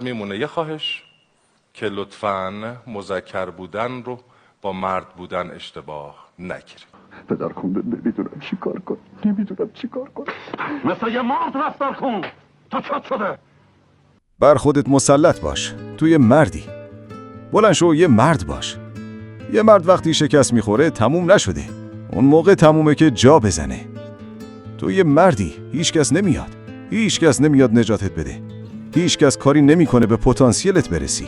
میمونه یه خواهش که لطفاً مذکر بودن رو با مرد بودن اشتباه نگیریم. پدر کن، نمیدونم چی کار کنم، نمیدونم چی کار کنم. مثل یه مرد رفتار کن. تا چت شده. بر خودت مسلط باش. تو یه مردی. بلند شو یه مرد باش. یه مرد وقتی شکست میخوره تموم نشده. اون موقع تمومه که جا بزنه. تو یه مردی. هیچ کس نمیاد نجاتت بده. هیچ کس کاری نمیکنه به پتانسیلت برسی.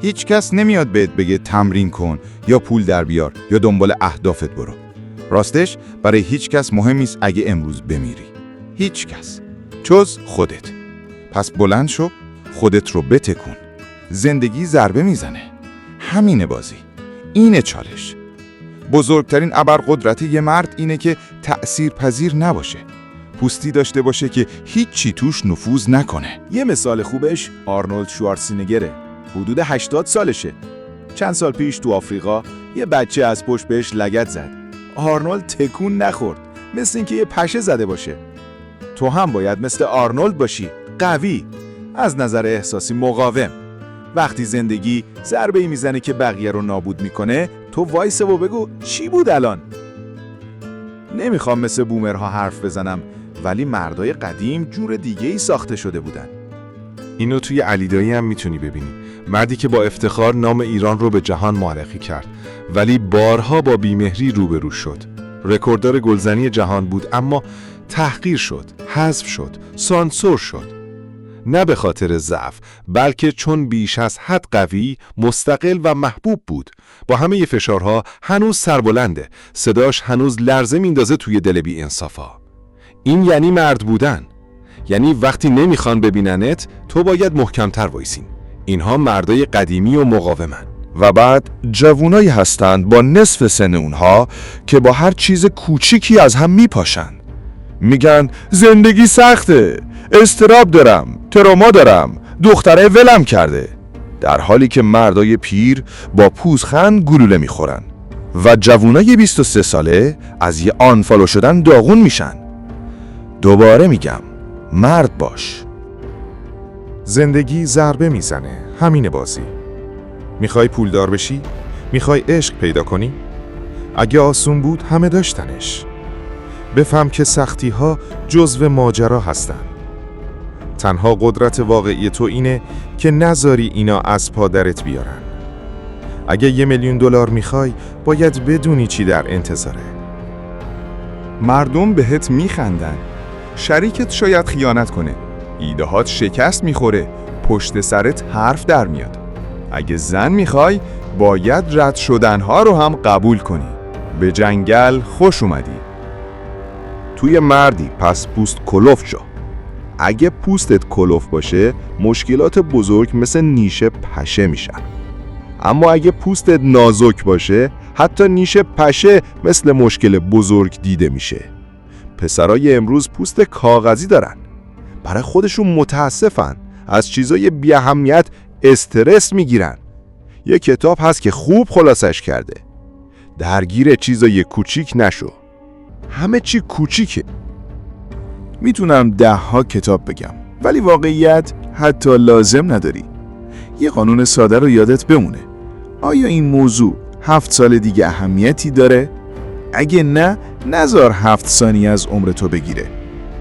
هیچ کس نمیاد بهت بگه تمرین کن یا پول در بیار یا دنبال اهدافت برو. راستش برای هیچ کس مهم نیست اگه امروز بمیری. هیچ کس جز خودت. پس بلند شو، خودت رو بتکون. زندگی ضربه میزنه. همینه بازی. اینه چالش. بزرگترین ابرقدرت یه مرد اینه که تأثیر پذیر نباشه. پوستی داشته باشه که هیچی توش نفوذ نکنه. یه مثال خوبش آرنولد شوارزنگره. حدود 80 سالشه. چند سال پیش تو آفریقا یه بچه از پشت بهش لگد زد. آرنولد تکون نخورد. مثل اینکه یه پشه زده باشه. تو هم باید مثل آرنولد باشی. قوی. از نظر احساسی مقاوم. وقتی زندگی ضربه‌ای میزنه که بقیه رو نابود میکنه، تو وایسه و بگو چی بود الان؟ نمیخوام مثل بومرها حرف بزنم، ولی مردای قدیم جور دیگه‌ای ساخته شده بودن. اینو توی علی دایی هم میتونی ببینی. مردی که با افتخار نام ایران رو به جهان معرفی کرد، ولی بارها با بیمهری روبرو شد. رکورددار گلزنی جهان بود، اما تحقیر شد، حذف شد، سانسور شد. نه به خاطر ضعف، بلکه چون بیش از حد قوی، مستقل و محبوب بود. با همه فشارها هنوز سربلنده. صداش هنوز لرزه میندازه توی دل بی انصافا. این یعنی مرد بودن. یعنی وقتی نمیخوان ببیننت، تو باید محکمتر وایسین. اینها مردای قدیمی و مقاومن. و بعد جوونایی هستند با نصف سن اونها که با هر چیز کوچیکی از هم میپاشن. میگن زندگی سخته، اضطراب دارم، تروما دارم، دختره ولم کرده. در حالی که مردای پیر با پوزخند گلوله میخورن و جوونای 23 ساله از یه آنفالو شدن داغون میشن. دوباره میگم مرد باش. زندگی ضربه میزنه. همینه بازی. میخوای پولدار بشی؟ میخوای عشق پیدا کنی؟ اگه آسون بود همه داشتنش. بفهم که سختی ها جزو ماجرا هستن. تنها قدرت واقعی تو اینه که نذاری اینا از پادرت بیارن. اگه $1,000,000 میخوای، باید بدونی چی در انتظاره. مردم بهت میخندن. شریکت شاید خیانت کنه. ایده‌هات شکست میخوره. پشت سرت حرف در میاد. اگه زن میخوای، باید رد شدنها رو هم قبول کنی. به جنگل خوش اومدی. توی مردی، پس پوست کلفت شو. اگه پوستت کلفت باشه، مشکلات بزرگ مثل نیش پشه میشن. اما اگه پوستت نازک باشه، حتی نیش پشه مثل مشکل بزرگ دیده میشه. پسرای امروز پوست کاغذی دارن. برای خودشون متاسفن. از چیزای بی اهمیت استرس میگیرن. یه کتاب هست که خوب خلاصش کرده. درگیر چیزای کوچیک نشو. همه چی کوچیکه. میتونم 10 کتاب بگم، ولی واقعیت حتی لازم نداری. یه قانون ساده رو یادت بمونه. آیا این موضوع 7 سال دیگه اهمیتی داره؟ اگه نه، نذار 7 ثانیه از عمر تو بگیره.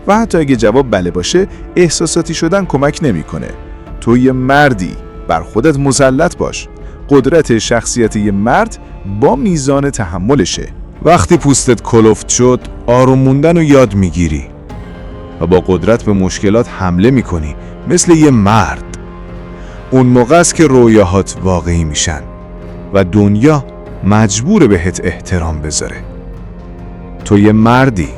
و حتی اگه جواب بله باشه، احساساتی شدن کمک نمیکنه. تو یه مردی، بر خودت مسلط باش. قدرت شخصیت یه مرد با میزان تحملشه. وقتی پوستت کلفت شد، آروم موندن رو یاد میگیری و با قدرت به مشکلات حمله میکنی مثل یه مرد. اون موقع است که رویاهات واقعی میشن و دنیا مجبور بهت احترام بذاره. تو یه مردی.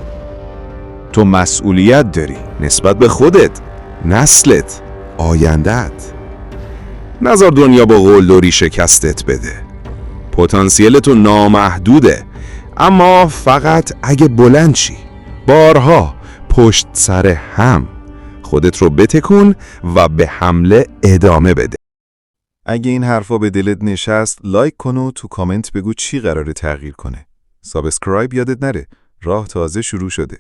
تو مسئولیت داری نسبت به خودت، نسلت، آینده‌ات. نذار دنیا با قلدری شکستت بده. پتانسیل تو نامحدوده، اما فقط اگه بلند شی. بارها پشت سر هم خودت رو بتکون و به حمله ادامه بده. اگه این حرفا به دلت نشست، لایک کن و تو کامنت بگو چی قراره تغییر کنه. سابسکرایب یادت نره. راه تازه شروع شده.